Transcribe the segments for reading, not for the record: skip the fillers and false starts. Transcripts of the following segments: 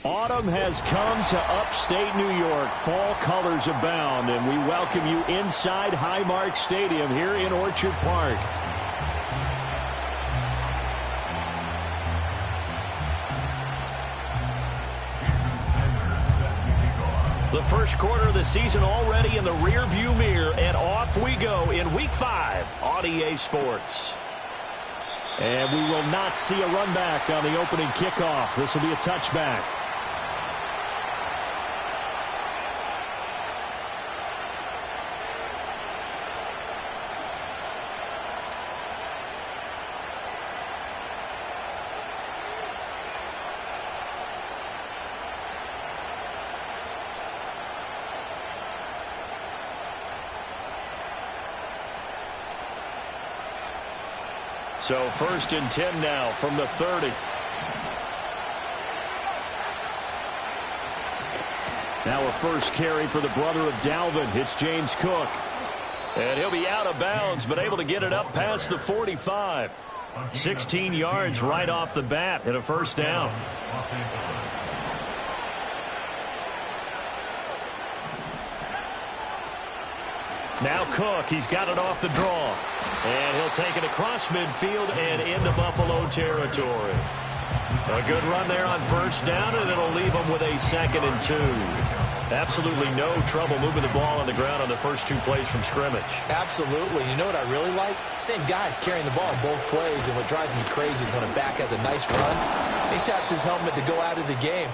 Autumn has come to upstate New York. Fall colors abound, and we welcome you inside Highmark Stadium here in Orchard Park. The first quarter of the season already in the rearview mirror, and off we go in Week 5 on EA Sports. And we will not see a run back on the opening kickoff. This will be a touchback. So 1st and 10 now from the 30. Now a first carry for the brother of Dalvin. It's James Cook. And he'll be out of bounds, but able to get it up past the 45. 16 yards right off the bat and a first down. Now Cook, he's got it off the draw. And he'll take it across midfield and into Buffalo territory. A good run there on first down, and it'll leave him with a 2nd and 2. Absolutely no trouble moving the ball on the ground on the first 2 plays from scrimmage. Absolutely. You know what I really like? Same guy carrying the ball in both plays, and what drives me crazy is when a back has a nice run, he taps his helmet to go out of the game.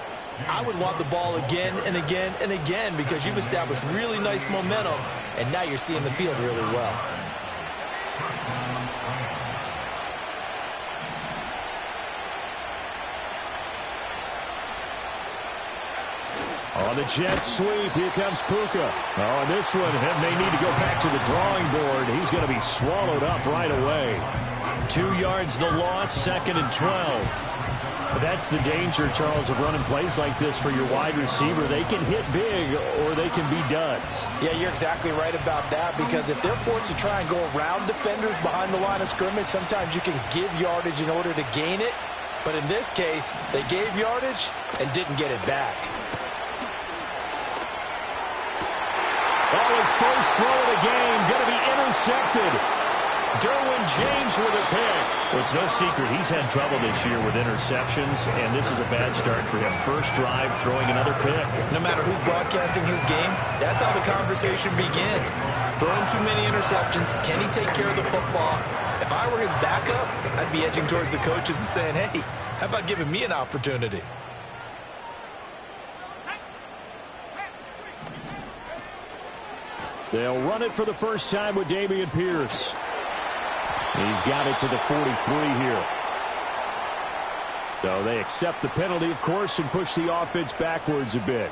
I would want the ball again and again and again because you've established really nice momentum, and now you're seeing the field really well. On the jet sweep, here comes Puka. Oh, and this one may need to go back to the drawing board. He's going to be swallowed up right away. 2 yards the loss, 2nd and 12. But that's the danger, Charles, of running plays like this for your wide receiver. They can hit big or they can be duds. Yeah, you're exactly right about that because if they're forced to try and go around defenders behind the line of scrimmage, sometimes you can give yardage in order to gain it. But in this case, they gave yardage and didn't get it back. Oh, his first throw of the game going to be intercepted. Derwin James with a pick. Well, it's no secret he's had trouble this year with interceptions, and this is a bad start for him. First drive, throwing another pick. No matter who's broadcasting his game, that's how the conversation begins. Throwing too many interceptions, can he take care of the football? If I were his backup, I'd be edging towards the coaches and saying, hey, how about giving me an opportunity? They'll run it for the first time with Dameon Pierce. He's got it to the 43 here. So they accept the penalty, of course, and push the offense backwards a bit.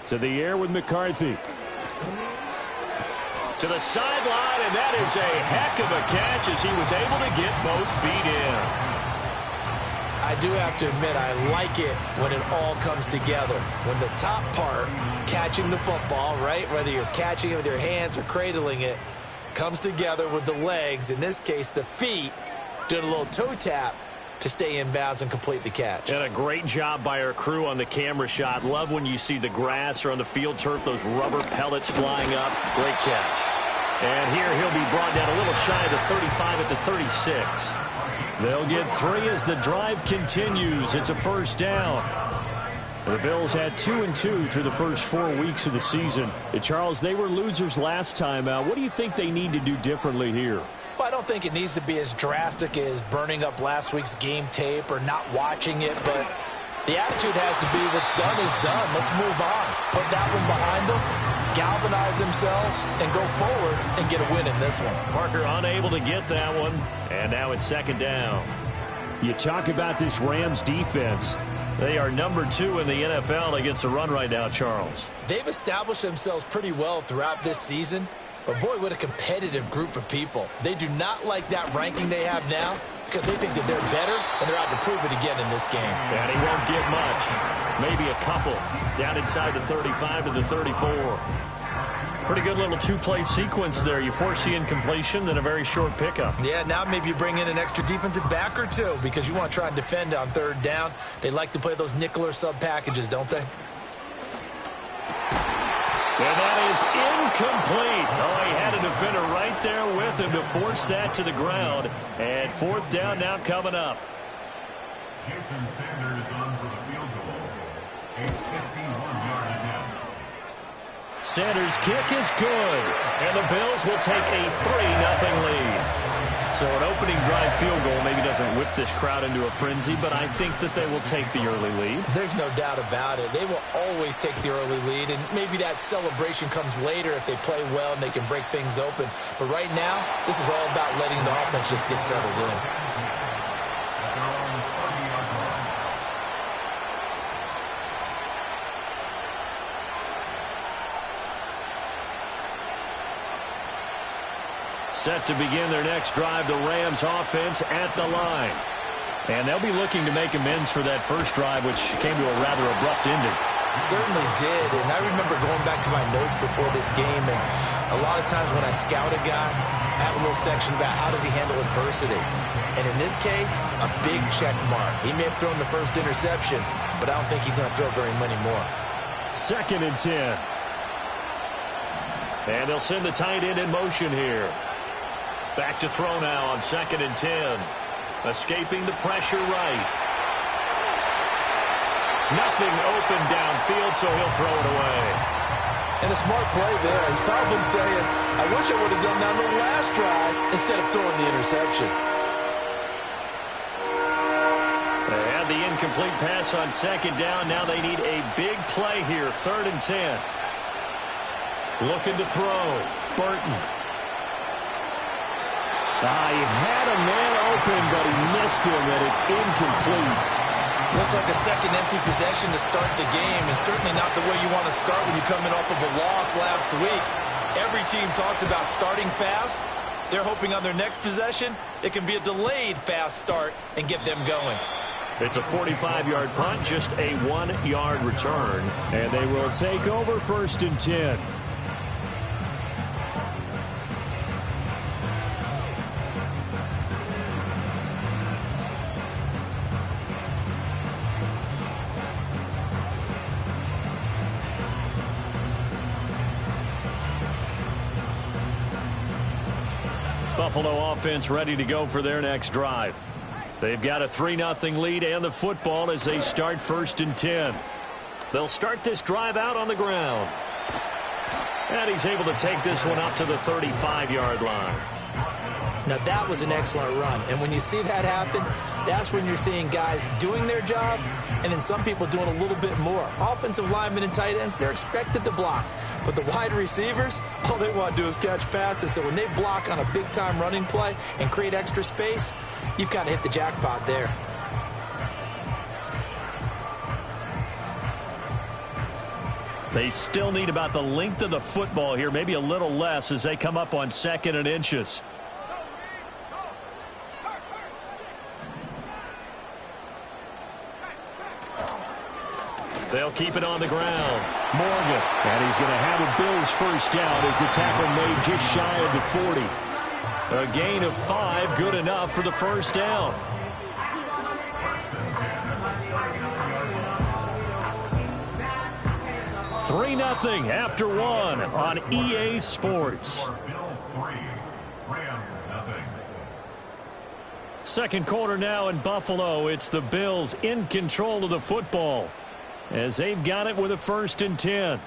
To the air with McCarthy. To the sideline, and that is a heck of a catch as he was able to get both feet in. I do have to admit, I like it when it all comes together. When the top part, catching the football, right, whether you're catching it with your hands or cradling it, comes together with the legs, in this case the feet, doing a little toe tap to stay in bounds and complete the catch. And a great job by our crew on the camera shot. Love when you see the grass or on the field turf, those rubber pellets flying up. Great catch. And here he'll be brought down a little shy of the 35 at the 36. They'll get 3 as the drive continues. It's a first down. The Bills had 2-2 through the first 4 weeks of the season. Charles, they were losers last time out. What do you think they need to do differently here? Well, I don't think it needs to be as drastic as burning up last week's game tape or not watching it, but the attitude has to be what's done is done. Let's move on. Put that one behind them, galvanize themselves, and go forward and get a win in this one. Parker unable to get that one, and now it's second down. You talk about this Rams defense. They are number 2 in the NFL against the run right now, Charles. They've established themselves pretty well throughout this season, but boy, what a competitive group of people. They do not like that ranking they have now because they think that they're better, and they're out to prove it again in this game. And he won't get much. Maybe a couple. Down inside the 35 to the 34. Pretty good little 2-play sequence there. You force the incompletion, then a very short pickup. Yeah, now maybe you bring in an extra defensive back or two because you want to try and defend on third down. They like to play those nickel or sub packages, don't they? And that is incomplete. Oh, he had a defender right there with him to force that to the ground. And fourth down now coming up. Jason Sanders on for the field goal. A 51-yard attempt. Sanders' kick is good. And the Bills will take a 3-0 lead. So an opening drive field goal maybe doesn't whip this crowd into a frenzy, but I think that they will take the early lead. There's no doubt about it. They will always take the early lead, and maybe that celebration comes later if they play well and they can break things open. But right now, this is all about letting the offense just get settled in. Set to begin their next drive, the Rams offense at the line. And they'll be looking to make amends for that first drive, which came to a rather abrupt ending. It certainly did, and I remember going back to my notes before this game, and a lot of times when I scout a guy, I have a little section about how does he handle adversity. And in this case, a big check mark. He may have thrown the first interception, but I don't think he's going to throw very many more. 2nd and 10. And they'll send the tight end in motion here. Back to throw now on 2nd and 10. Escaping the pressure right. Nothing open downfield, so he'll throw it away. And a smart play there. He's probably saying, I wish I would have done that on the last drive instead of throwing the interception. They had the incomplete pass on 2nd down. Now they need a big play here. 3rd and 10. Looking to throw. Burton. He had a man open, but he missed him, and it's incomplete. Looks like a second empty possession to start the game, and certainly not the way you want to start when you come in off of a loss last week. Every team talks about starting fast. They're hoping on their next possession, it can be a delayed fast start and get them going. It's a 45-yard punt, just a 1-yard return, and they will take over 1st and 10. Buffalo offense ready to go for their next drive. They've got a 3-0 lead and the football as they start 1st and 10. They'll start this drive out on the ground. And he's able to take this one up to the 35-yard line. Now that was an excellent run, and when you see that happen, that's when you're seeing guys doing their job and then some people doing a little bit more. Offensive linemen and tight ends, they're expected to block, but the wide receivers, all they want to do is catch passes. So when they block on a big-time running play and create extra space, you've kind of hit the jackpot there. They still need about the length of the football here, maybe a little less as they come up on 2nd and inches. They'll keep it on the ground. Morgan. And he's going to have a Bills first down as the tackle made just shy of the 40. A gain of 5, good enough for the first down. 3-0 after 1 on EA Sports. Bills 3, Rams 0. Second quarter now in Buffalo. It's the Bills in control of the football as they've got it with a 1st and 10.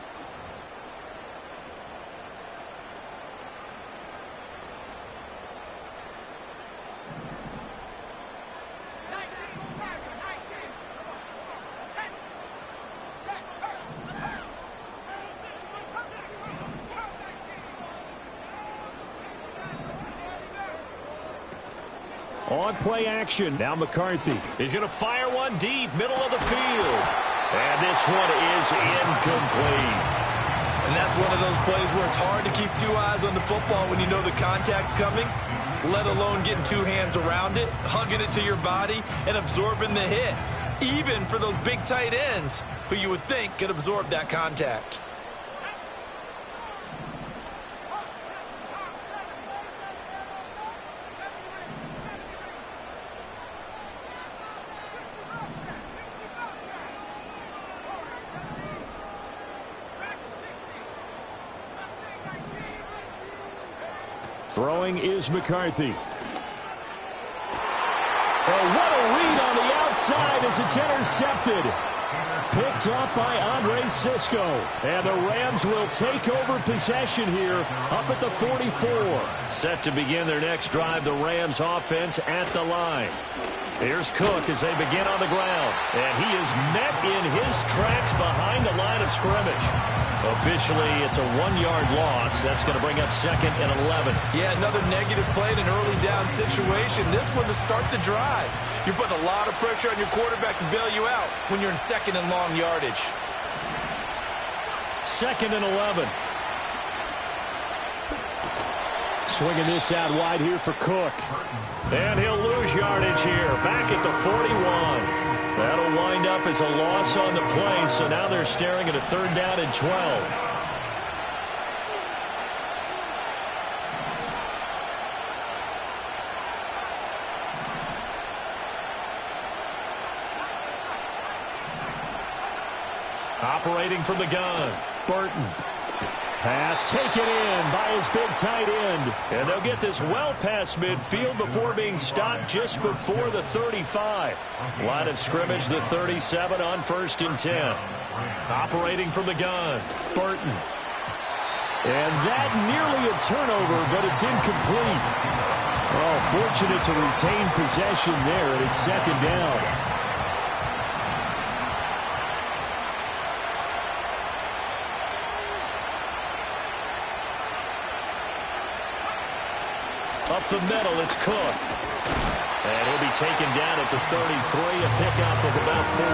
On play action, now McCarthy. He's going to fire one deep, middle of the field. And this one is incomplete. And that's one of those plays where it's hard to keep 2 eyes on the football when you know the contact's coming, let alone getting 2 hands around it, hugging it to your body, and absorbing the hit. Even for those big tight ends who you would think could absorb that contact. Throwing is McCarthy. Oh, what a read on the outside as it's intercepted. Picked off by Andre Sisco. And the Rams will take over possession here up at the 44. Set to begin their next drive, the Rams offense at the line. Here's Cook as they begin on the ground. And he is met in his tracks behind the line of scrimmage. Officially, it's a 1-yard loss. That's going to bring up 2nd and 11. Yeah, another negative play in an early down situation. This one to start the drive. You're putting a lot of pressure on your quarterback to bail you out when you're in 2nd and long yardage. 2nd and 11. Swinging this out wide here for Cook. And he'll lose yardage here. Back at the 41. That'll wind up as a loss on the play, so now they're staring at a 3rd down and 12. Operating from the gun, Burton. Pass taken in by his big tight end. And they'll get this well past midfield before being stopped just before the 35. Line of scrimmage, the 37 on 1st and 10. Operating from the gun, Burton. And that nearly a turnover, but it's incomplete. Oh, fortunate to retain possession there, and it's 2nd down. Up the middle, it's Cook. And he'll be taken down at the 33, a pickup of about 4.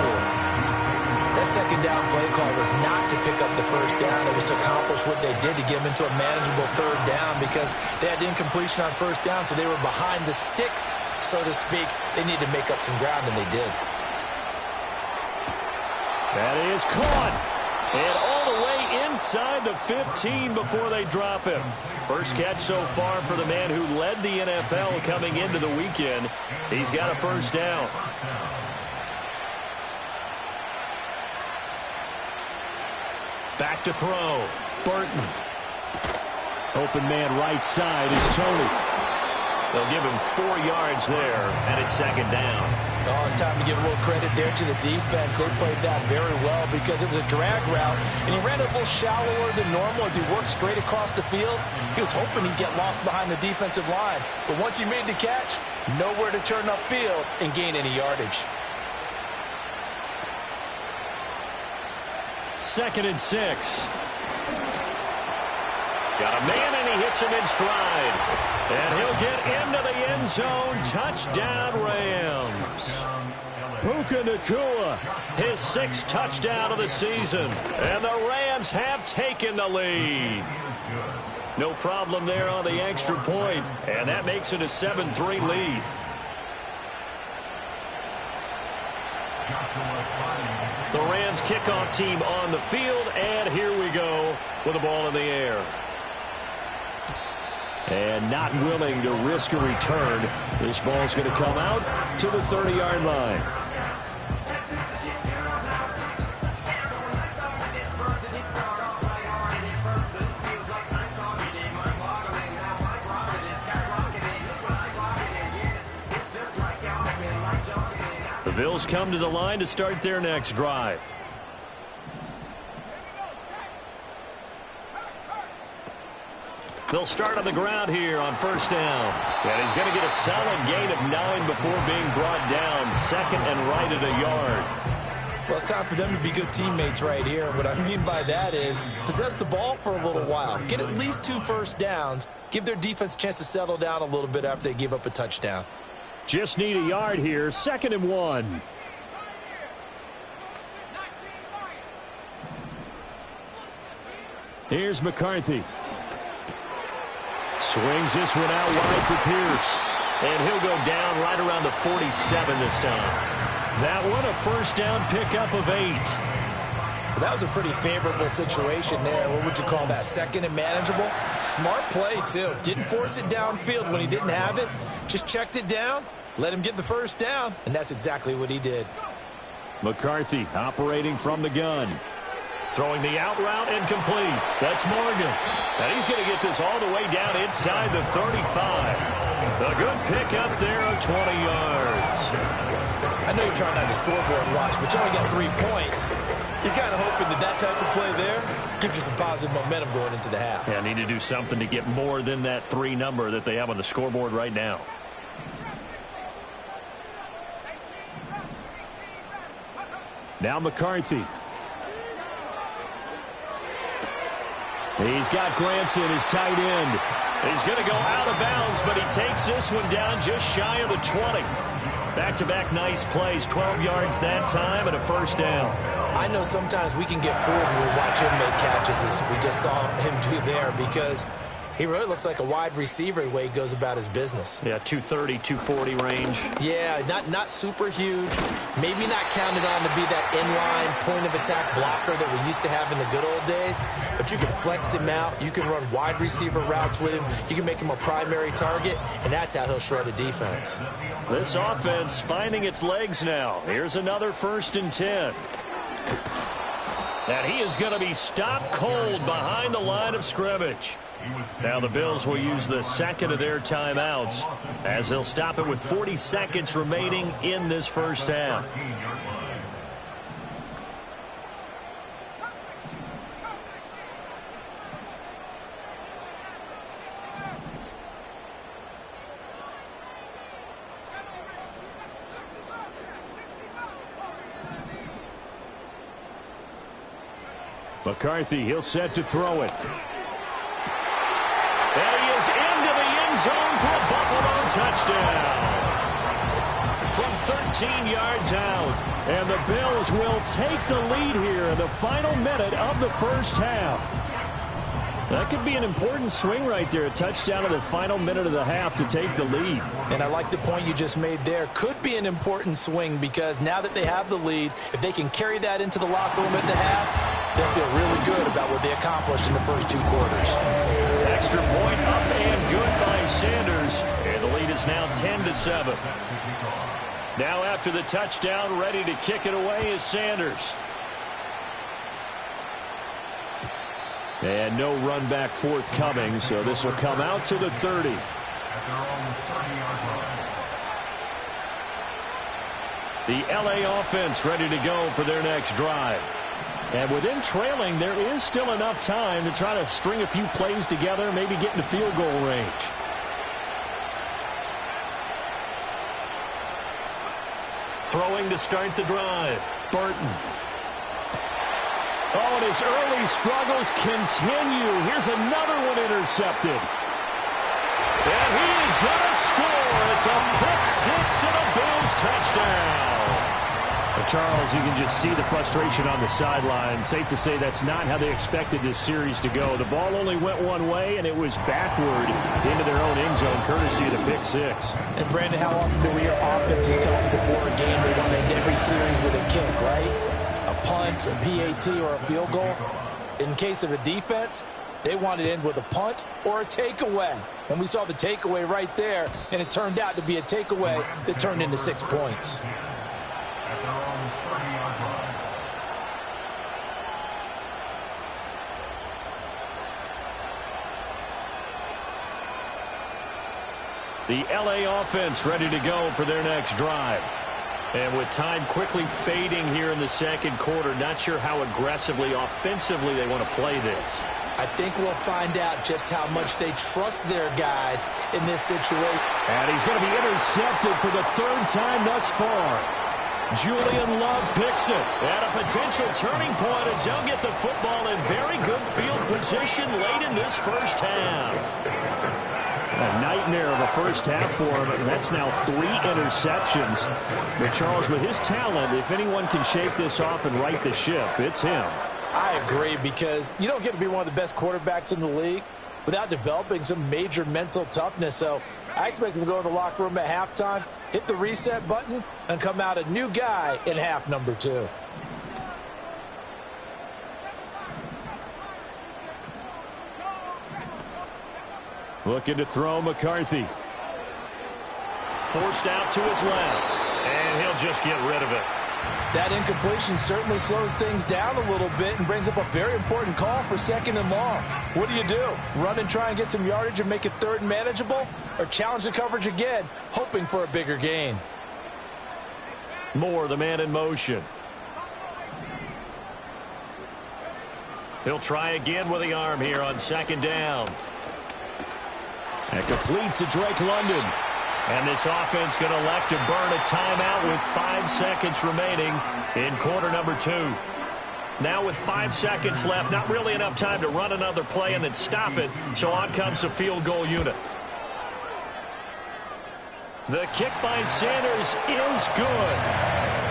That 2nd down play call was not to pick up the 1st down. It was to accomplish what they did to get them into a manageable 3rd down because they had incompletion on 1st down, so they were behind the sticks, so to speak. They needed to make up some ground, and they did. That is caught. And all the way inside the 15 before they drop him. First catch so far for the man who led the NFL coming into the weekend. He's got a 1st down. Back to throw. Burton. Open man right side is Tony. They'll give him 4 yards there, and it's 2nd down. Oh, it's time to give a little credit there to the defense. They played that very well because it was a drag route, and he ran a little shallower than normal as he worked straight across the field. He was hoping he'd get lost behind the defensive line, but once he made the catch, nowhere to turn upfield and gain any yardage. 2nd and 6. Got a man, and he hits him in stride. And he'll get into the end zone. Touchdown, Rams. Puka Nacua, his 6th touchdown of the season. And the Rams have taken the lead. No problem there on the extra point. And that makes it a 7-3 lead. The Rams kickoff team on the field, and here we go with the ball in the air. And not willing to risk a return. This ball's going to come out to the 30-yard line. The Bills come to the line to start their next drive. They'll start on the ground here on first down. And he's going to get a solid gain of 9 before being brought down. Second and right at a yard. Well, it's time for them to be good teammates right here. What I mean by that is possess the ball for a little while. Get at least 2 first downs. Give their defense a chance to settle down a little bit after they give up a touchdown. Just need a yard here. 2nd and 1. Here's McCarthy. Swings this one out wide for Pierce. And he'll go down right around the 47 this time. That one a first down pickup of 8. Well, that was a pretty favorable situation there. What would you call that? Second and manageable? Smart play, too. Didn't force it downfield when he didn't have it. Just checked it down, let him get the first down, and that's exactly what he did. McCarthy operating from the gun. Throwing the out route and complete. That's Morgan. And he's going to get this all the way down inside the 35. A good pickup there of 20 yards. I know you're trying not to scoreboard watch, but you only got 3 points. You're kind of hoping that that type of play there gives you some positive momentum going into the half. Yeah, need to do something to get more than that 3 number that they have on the scoreboard right now. Now McCarthy. He's got Granson, his tight end. He's going to go out of bounds, but he takes this one down just shy of the 20. Back-to-back nice plays, 12 yards that time and a first down. I know sometimes we can get fooled when we watch him make catches, as we just saw him do there, because he really looks like a wide receiver the way he goes about his business. Yeah, 230, 240 range. Yeah, not super huge. Maybe not counted on to be that inline point-of-attack blocker that we used to have in the good old days. But you can flex him out. You can run wide receiver routes with him. You can make him a primary target, and that's how he'll shred a defense. This offense finding its legs now. Here's another 1st and 10. And he is going to be stopped cold behind the line of scrimmage. Now the Bills will use the second of their timeouts as they'll stop it with 40 seconds remaining in this first half. McCarthy, he'll set to throw it. And he is into the end zone for a Buffalo touchdown. From 13 yards out. And the Bills will take the lead here in the final minute of the first half. That could be an important swing right there. A touchdown in the final minute of the half to take the lead. And I like the point you just made there. Could be an important swing because now that they have the lead, if they can carry that into the locker room at the half, they'll feel really good about what they accomplished in the first 2 quarters. Extra point up and good by Sanders. And the lead is now 10-7. Now after the touchdown, ready to kick it away is Sanders. And no run back forthcoming, so this will come out to the 30. The LA offense ready to go for their next drive. And with them trailing, there is still enough time to try to string a few plays together, maybe get into field goal range. Throwing to start the drive, Burton. Oh, and his early struggles continue. Here's another one intercepted. And he is going to score. It's a pick six and a Bills touchdown. Well, Charles, you can just see the frustration on the sideline. Safe to say that's not how they expected this series to go. The ball only went one way, and it was backward into their own end zone, courtesy of the pick six. And, Brandon, how often do we hear offenses tell us before a game they want to end every every series with a kick, right? A punt, a PAT, or a field goal. In case of a defense, they want to end with a punt or a takeaway. And we saw the takeaway right there, and it turned out to be a takeaway that turned into 6 points. At their own 30-yard line. The LA offense ready to go for their next drive. And with time quickly fading here in the second quarter, not sure how aggressively, offensively they want to play this. I think we'll find out just how much they trust their guys in this situation. And he's going to be intercepted for the third time thus far. Julian Love picks it. And a potential turning point as he'll get the football in very good field position late in this first half. A nightmare of a first half for him. That's now 3 interceptions. But Charles, with his talent, if anyone can shape this off and right the ship, it's him. I agree, because you don't get to be one of the best quarterbacks in the league without developing some major mental toughness. So I expect him to go in the locker room at halftime, hit the reset button, and come out a new guy in half number 2. Looking to throw McCarthy. Forced out to his left. And he'll just get rid of it. That incompletion certainly slows things down a little bit and brings up a very important call for 2nd and long. What do? Run and try and get some yardage and make it 3rd and manageable? Or challenge the coverage again, hoping for a bigger gain? Moore, the man in motion. He'll try again with the arm here on 2nd down. And complete to Drake London. And this offense going to elect to burn a timeout with 5 seconds remaining in quarter number 2. Now with 5 seconds left, not really enough time to run another play and then stop it. So on comes the field goal unit. The kick by Sanders is good.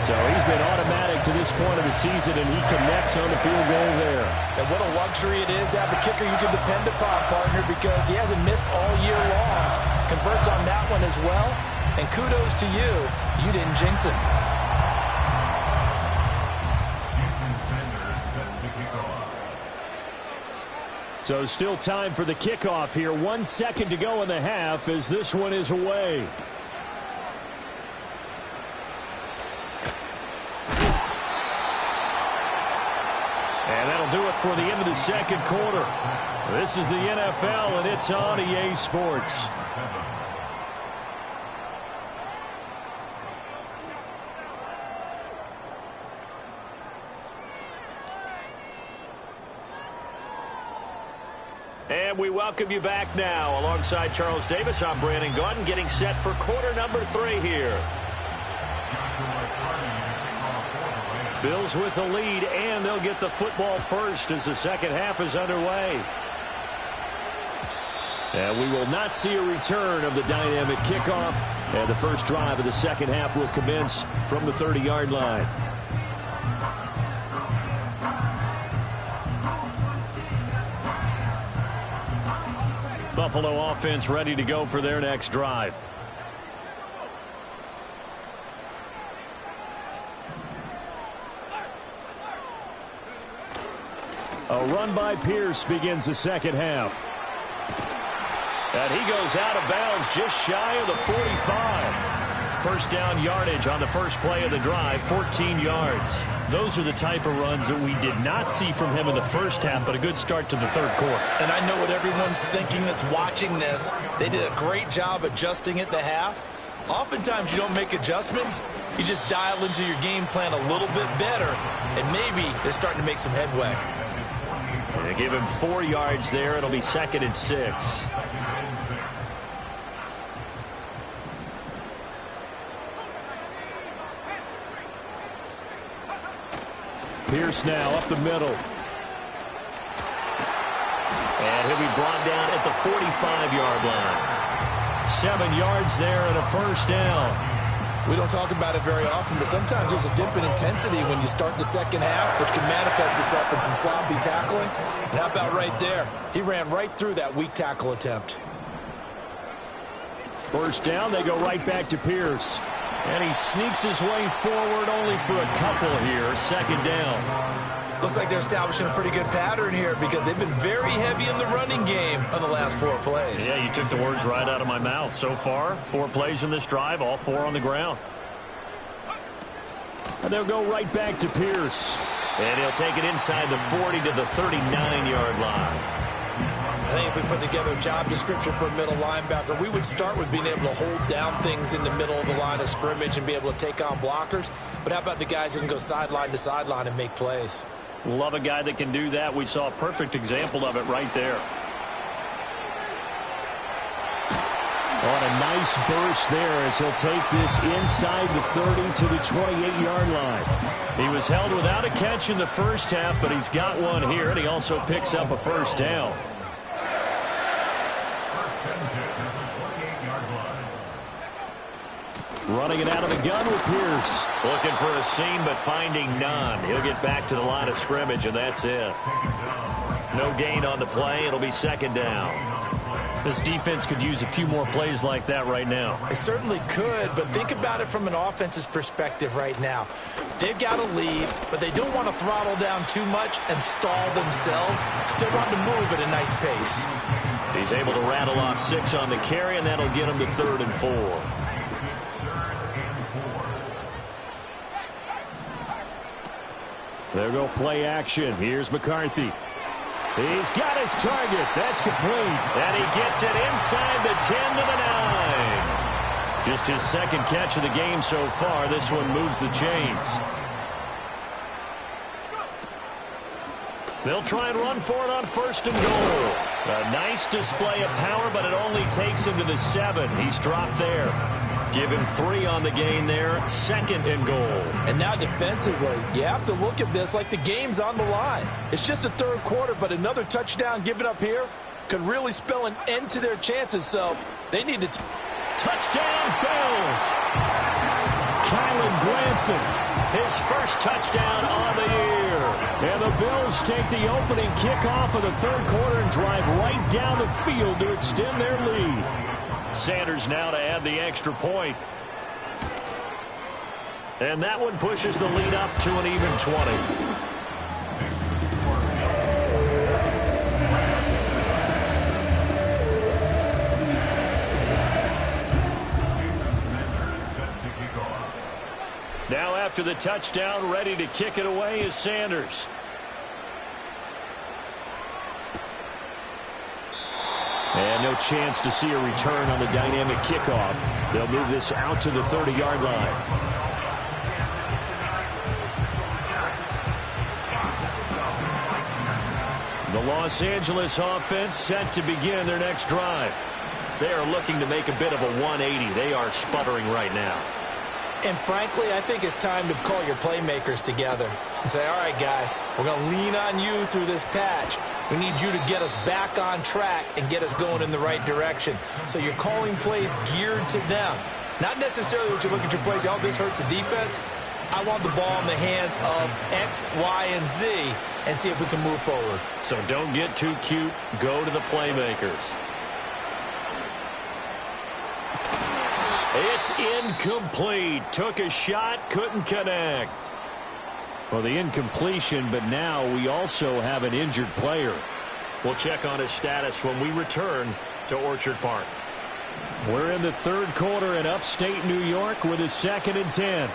So he's been automatic to this point of the season, and he connects on the field goal there. And what a luxury it is to have a kicker you can depend upon, partner, because he hasn't missed all year long. Converts on that one as well. And kudos to you. You didn't jinx him. So still time for the kickoff here. 1 second to go in the half as this one is away. And that'll do it for the end of the second quarter. This is the NFL, and it's on EA Sports. And we welcome you back now. Alongside Charles Davis, I'm Brandon Gaudin, getting set for quarter number 3 here. Bills with the lead, and they'll get the football first as the second half is underway. And we will not see a return of the dynamic kickoff, and the first drive of the second half will commence from the 30-yard line. Buffalo offense ready to go for their next drive. A run by Pierce begins the second half. And he goes out of bounds just shy of the 45. First down yardage on the first play of the drive, 14 yards. Those are the type of runs that we did not see from him in the first half, but a good start to the third quarter. And I know what everyone's thinking that's watching this. They did a great job adjusting at the half. Oftentimes you don't make adjustments. You just dial into your game plan a little bit better, and maybe they're starting to make some headway. They give him 4 yards there. It'll be 2nd and 6. Pierce now up the middle. And he'll be brought down at the 45-yard line. 7 yards there and a first down. We don't talk about it very often, but sometimes there's a dip in intensity when you start the second half, which can manifest itself in some sloppy tackling. And how about right there? He ran right through that weak tackle attempt. First down, they go right back to Pierce. And he sneaks his way forward only for a couple here. Second down. Looks like they're establishing a pretty good pattern here because they've been very heavy in the running game on the last 4 plays. Yeah, you took the words right out of my mouth. So far, 4 plays in this drive, all 4 on the ground. And they'll go right back to Pierce. And he'll take it inside the 40 to the 39-yard line. I think if we put together a job description for a middle linebacker, we would start with being able to hold down things in the middle of the line of scrimmage and be able to take on blockers. But how about the guys who can go sideline to sideline and make plays? Love a guy that can do that. We saw a perfect example of it right there. On a nice burst there as he'll take this inside the 30 to the 28-yard line. He was held without a catch in the first half, but he's got one here, and he also picks up a first down. Running it out of the gun with Pierce. Looking for a seam, but finding none. He'll get back to the line of scrimmage, and that's it. No gain on the play. It'll be second down. This defense could use a few more plays like that right now. It certainly could, but think about it from an offense's perspective right now. They've got a lead, but they don't want to throttle down too much and stall themselves. Still want to move at a nice pace. He's able to rattle off 6 on the carry, and that'll get him to 3rd and 4. There go play action. Here's McCarthy. He's got his target. That's complete. And he gets it inside the 10 to the 9. Just his second catch of the game so far. This one moves the chains. They'll try and run for it on 1st and goal. A nice display of power, but it only takes him to the 7. He's dropped there. Give him 3 on the gain there. 2nd and goal. And now defensively, you have to look at this like the game's on the line. It's just the 3rd quarter, but another touchdown given up here could really spell an end to their chances. So they need to... Touchdown, Bills! Kylan Granson. His first touchdown on the year. And the Bills take the opening kickoff of the 3rd quarter and drive right down the field to extend their lead. Sanders now to add the extra point. And that one pushes the lead up to an even 20. Now after the touchdown, ready to kick it away is Sanders. And no chance to see a return on the dynamic kickoff. They'll move this out to the 30-yard line. The Los Angeles offense set to begin their next drive. They are looking to make a bit of a 180. They are sputtering right now. And frankly, I think it's time to call your playmakers together and say, all right, guys, we're going to lean on you through this patch. We need you to get us back on track and get us going in the right direction. So you're calling plays geared to them. Not necessarily what you look at your plays, oh, this hurts the defense. I want the ball in the hands of X, Y, and Z and see if we can move forward. So don't get too cute. Go to the playmakers. It's incomplete. Took a shot, couldn't connect. Well, the incompletion, but now we also have an injured player. We'll check on his status when we return to Orchard Park. We're in the 3rd quarter in upstate New York with a 2nd and 10.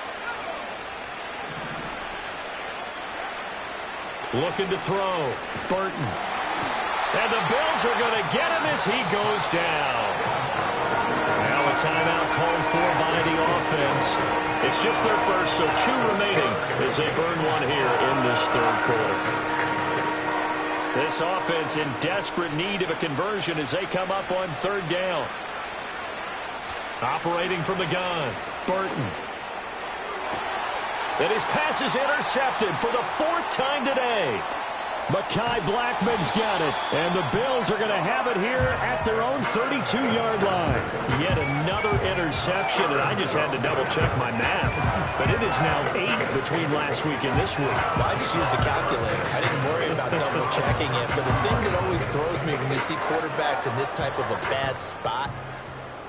Looking to throw. Burton. And the Bills are going to get him as he goes down. Now a timeout called for by the offense. It's just their first, so 2 remaining as they burn one here in this 3rd quarter. This offense in desperate need of a conversion as they come up on 3rd down. Operating from the gun, Burton. And his pass is intercepted for the 4th time today. Mekhi Blackman's got it, and the Bills are going to have it here at their own 32-yard line. Yet another interception, and I just had to double-check my math. But it is now 8 between last week and this week. Well, I just used a calculator. I didn't worry about double-checking it. But the thing that always throws me when you see quarterbacks in this type of a bad spot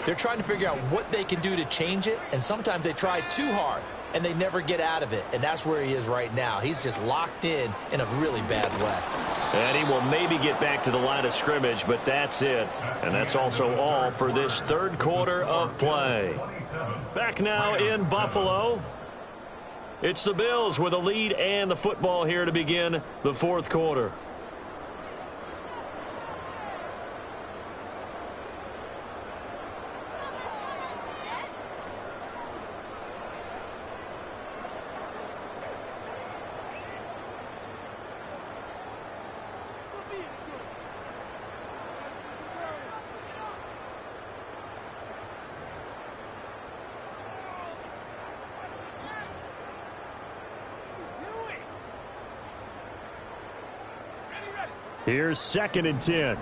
They're trying to figure out what they can do to change it, and sometimes they try too hard, and they never get out of it, and that's where he is right now. He's just locked in a really bad way. And he will maybe get back to the line of scrimmage, but that's it. And that's also all for this third quarter of play. Back now in Buffalo. It's the Bills with a lead and the football here to begin the fourth quarter. Here's 2nd and 10.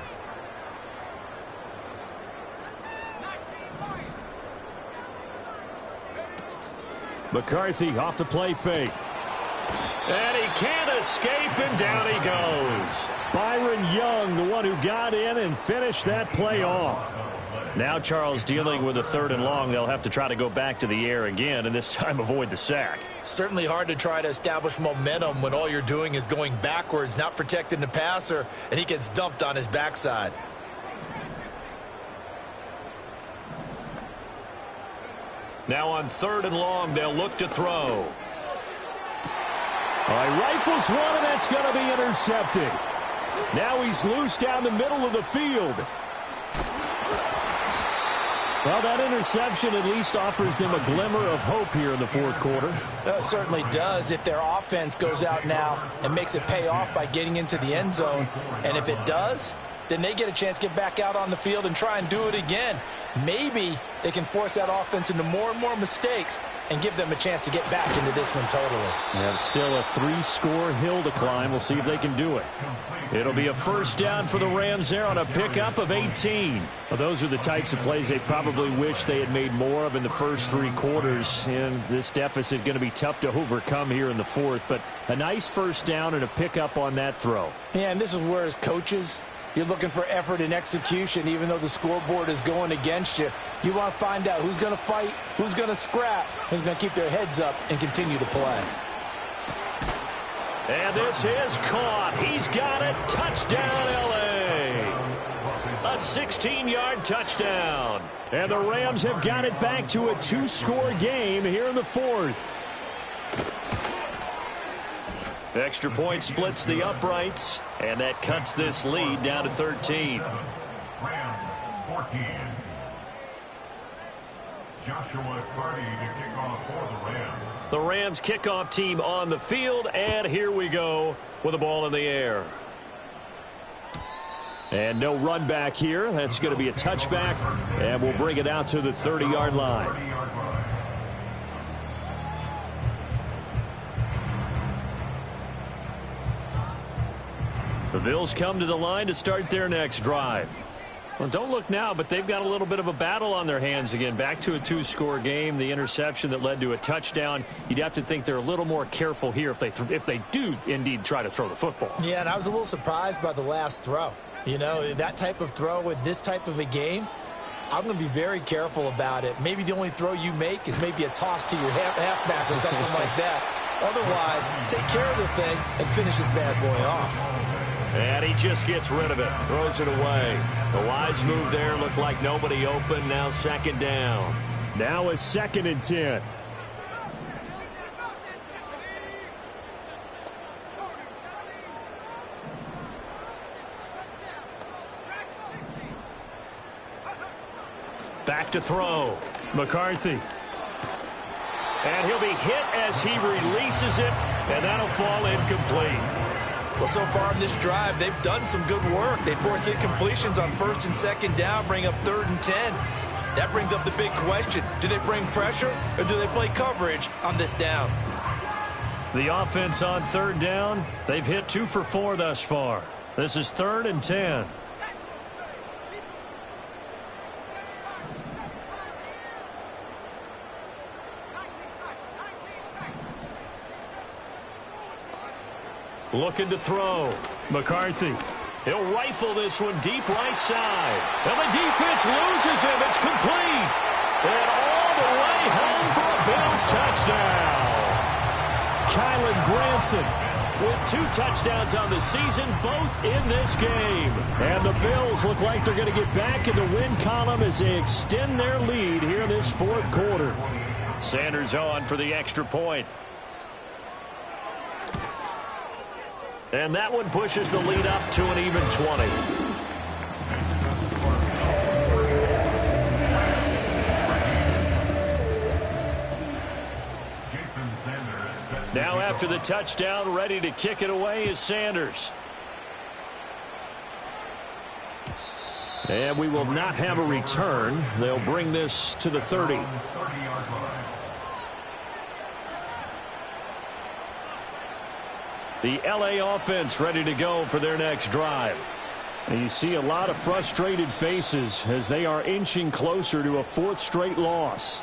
McCarthy off the play fake. And he can't escape, and down he goes. Byron Young, the one who got in and finished that play off. Now Charles dealing with a 3rd and long. They'll have to try to go back to the air again, and this time avoid the sack. Certainly hard to try to establish momentum when all you're doing is going backwards, not protecting the passer, and he gets dumped on his backside. Now on 3rd and long, they'll look to throw. All right, rifles one, and that's going to be intercepted. Now he's loose down the middle of the field. Well, that interception at least offers them a glimmer of hope here in the fourth quarter. It certainly does if their offense goes out now and makes it pay off by getting into the end zone. And if it does, then they get a chance to get back out on the field and try and do it again. Maybe they can force that offense into more and more mistakes and give them a chance to get back into this one totally. They have still a 3-score hill to climb. We'll see if they can do it. It'll be a first down for the Rams there on a pickup of 18. Well, those are the types of plays they probably wish they had made more of in the first 3 quarters. And this deficit going to be tough to overcome here in the fourth. But a nice first down and a pickup on that throw. Yeah, and this is where as coaches, you're looking for effort and execution, even though the scoreboard is going against you. You want to find out who's going to fight, who's going to scrap, who's going to keep their heads up and continue to play. And this is caught. He's got it. Touchdown, L.A. A 16-yard touchdown. And the Rams have got it back to a 2-score game here in the fourth. Extra point splits the uprights, and that cuts this lead down to 13. Rams 14. Joshua Carty to kick off for the Rams. The Rams kickoff team on the field, and here we go with the ball in the air. And no run back here. That's going to be a touchback, and we'll bring it out to the 30-yard line. The Bills come to the line to start their next drive. Well, don't look now, but they've got a little bit of a battle on their hands again. Back to a 2-score game. The interception that led to a touchdown. You'd have to think they're a little more careful here if they do indeed try to throw the football. Yeah, and I was a little surprised by the last throw. You know, that type of throw with this type of a game, I'm going to be very careful about it. Maybe the only throw you make is maybe a toss to your halfback or something like that. Otherwise, take care of the thing and finish this bad boy off. And he just gets rid of it, throws it away. The wise move there looked like nobody open. Now 2nd down. Now a 2nd and 10. Back to throw. McCarthy. And he'll be hit as he releases it, and that'll fall incomplete. Well, so far in this drive, they've done some good work. They force incompletions on 1st and 2nd down, bring up 3rd and 10. That brings up the big question. Do they bring pressure or do they play coverage on this down? The offense on 3rd down, they've hit 2 for 4 thus far. This is 3rd and 10. Looking to throw. McCarthy. He'll rifle this one deep right side. And the defense loses him. It's complete. And all the way home for a Bills touchdown. Kylan Granson with 2 touchdowns on the season, both in this game. And the Bills look like they're going to get back in the win column as they extend their lead here in this 4th quarter. Sanders on for the extra point. And that one pushes the lead up to an even 20. Now after the touchdown, ready to kick it away is Sanders. And we will not have a return. They'll bring this to the 30. The LA offense ready to go for their next drive. And you see a lot of frustrated faces as they are inching closer to a 4th straight loss.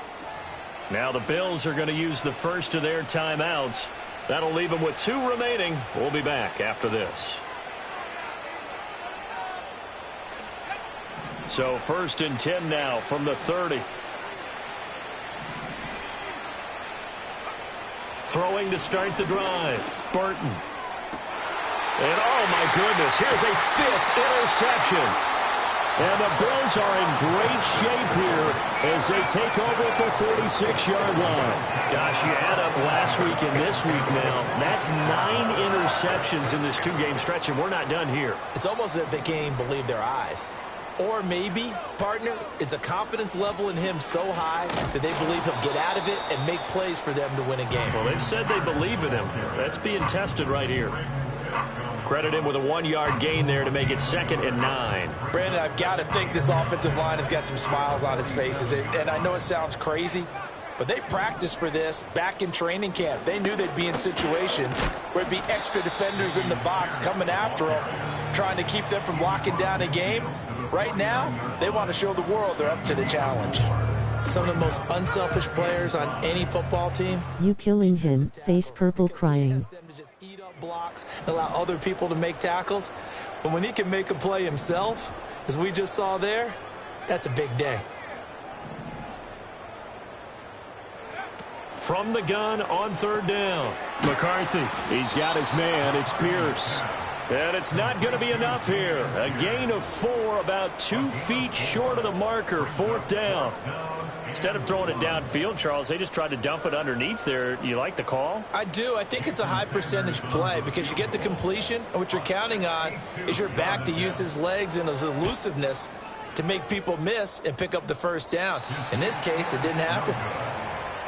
Now the Bills are going to use the first of their timeouts. That'll leave them with 2 remaining. We'll be back after this. So 1st and 10 now from the 30. Throwing to start the drive. Burton. And oh my goodness, here's a 5th interception. And the Bills are in great shape here as they take over at the 46-yard line. Gosh, you add up last week and this week now. That's 9 interceptions in this 2-game stretch, and we're not done here. It's almost as if they can't even believe their eyes. Or maybe, partner, is the confidence level in him so high that they believe he'll get out of it and make plays for them to win a game. Well, they've said they believe in him. That's being tested right here. Credit him with a 1-yard gain there to make it 2nd and 9. Brandon, I've got to think this offensive line has got some smiles on its faces. And I know it sounds crazy, but they practiced for this back in training camp. They knew they'd be in situations where it'd be extra defenders in the box coming after them, trying to keep them from locking down a game. Right now, they want to show the world they're up to the challenge. Some of the most unselfish players on any football team. You killing him, face purple crying. Eat up blocks, allow other people to make tackles. But when he can make a play himself, as we just saw there, that's a big day. From the gun on 3rd down. McCarthy, he's got his man. It's Pierce. And it's not going to be enough here. A gain of 4, about 2 feet short of the marker, 4th down. Instead of throwing it downfield, Charles, they just tried to dump it underneath there. You like the call? I do. I think it's a high percentage play because you get the completion, and what you're counting on is your back to use his legs and his elusiveness to make people miss and pick up the 1st down. In this case, it didn't happen.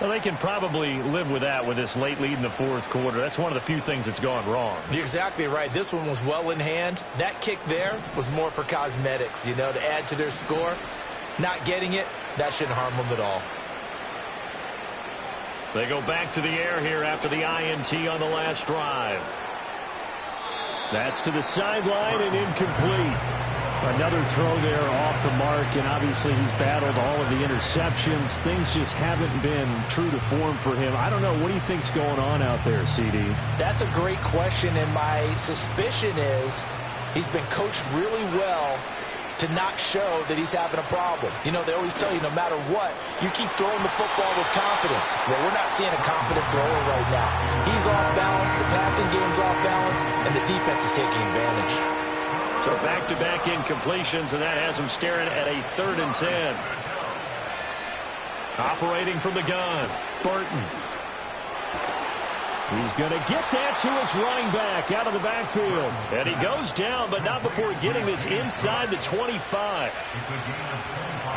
Well, they can probably live with that with this late lead in the 4th quarter. That's one of the few things that's gone wrong. You're exactly right. This one was well in hand. That kick there was more for cosmetics, you know, to add to their score. Not getting it, that shouldn't harm them at all. They go back to the air here after the INT on the last drive. That's to the sideline and incomplete. Another throw there off the mark, and obviously he's battled all of the interceptions. Things just haven't been true to form for him. I don't know. What do you think's going on out there, CD? That's a great question, and my suspicion is he's been coached really well to not show that he's having a problem. You know, they always tell you no matter what, you keep throwing the football with confidence. Well, we're not seeing a confident thrower right now. He's off balance, the passing game's off balance, and the defense is taking advantage. So back-to-back incompletions, and that has him staring at a 3rd and 10. Operating from the gun, Burton. He's going to get that to his running back out of the backfield. And he goes down, but not before getting this inside the 25.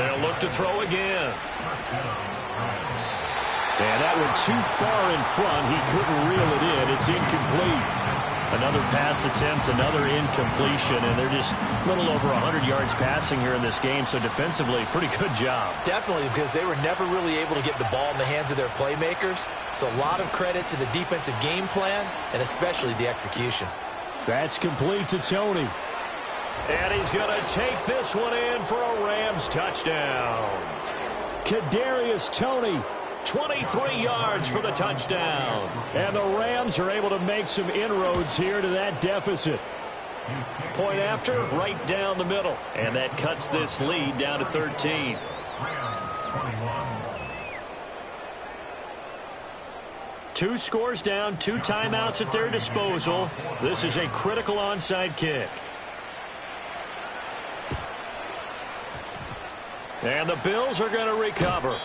They'll look to throw again. And that went too far in front. He couldn't reel it in. It's incomplete. Another pass attempt, another incompletion, and they're just a little over 100 yards passing here in this game, so defensively, pretty good job. Definitely, because they were never really able to get the ball in the hands of their playmakers, so a lot of credit to the defensive game plan, and especially the execution. That's complete to Tony. And he's going to take this one in for a Rams touchdown. Kadarius Toney. 23 yards for the touchdown. And the Rams are able to make some inroads here to that deficit. Point after, right down the middle. And that cuts this lead down to 13. Two scores down, 2 timeouts at their disposal. This is a critical onside kick. And the Bills are going to recover.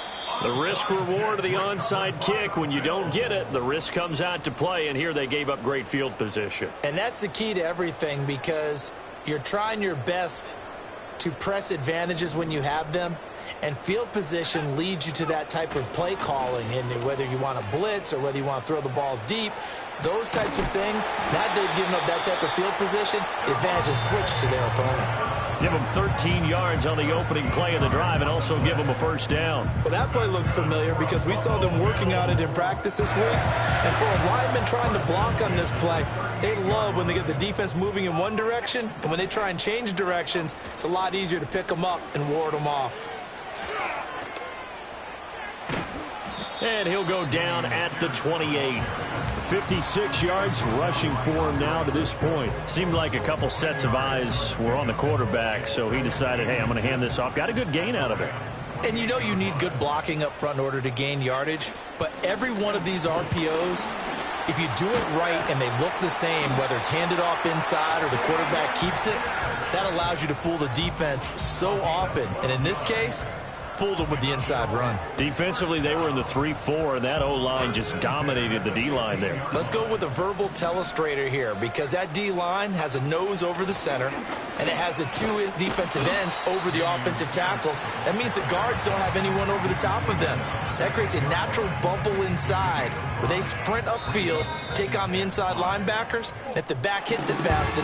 The risk-reward of the onside kick, when you don't get it, the risk comes out to play, and here they gave up great field position. And that's the key to everything, because you're trying your best to press advantages when you have them, and field position leads you to that type of play calling, and whether you want to blitz or whether you want to throw the ball deep, those types of things, now they've given up that type of field position, the advantage is switched to their opponent. Give them 13 yards on the opening play of the drive and also give them a first down. Well, that play looks familiar because we saw them working on it in practice this week. And for a lineman trying to block on this play, they love when they get the defense moving in one direction. And when they try and change directions, it's a lot easier to pick them up and ward them off. And he'll go down at the 28. 56 yards rushing for him now to this point. Seemed like a couple sets of eyes were on the quarterback, so he decided, hey, I'm going to hand this off. Got a good gain out of it. And you know you need good blocking up front in order to gain yardage. But every one of these RPOs, if you do it right and they look the same, whether it's handed off inside or the quarterback keeps it, that allows you to fool the defense so often. And in this case, fooled them with the inside run. Defensively, they were in the 3-4, and that O-line just dominated the D-line there. Let's go with a verbal telestrator here, because that D-line has a nose over the center, and it has the 2 defensive ends over the offensive tackles. That means the guards don't have anyone over the top of them. That creates a natural bubble inside where they sprint upfield, take on the inside linebackers, and if the back hits it fast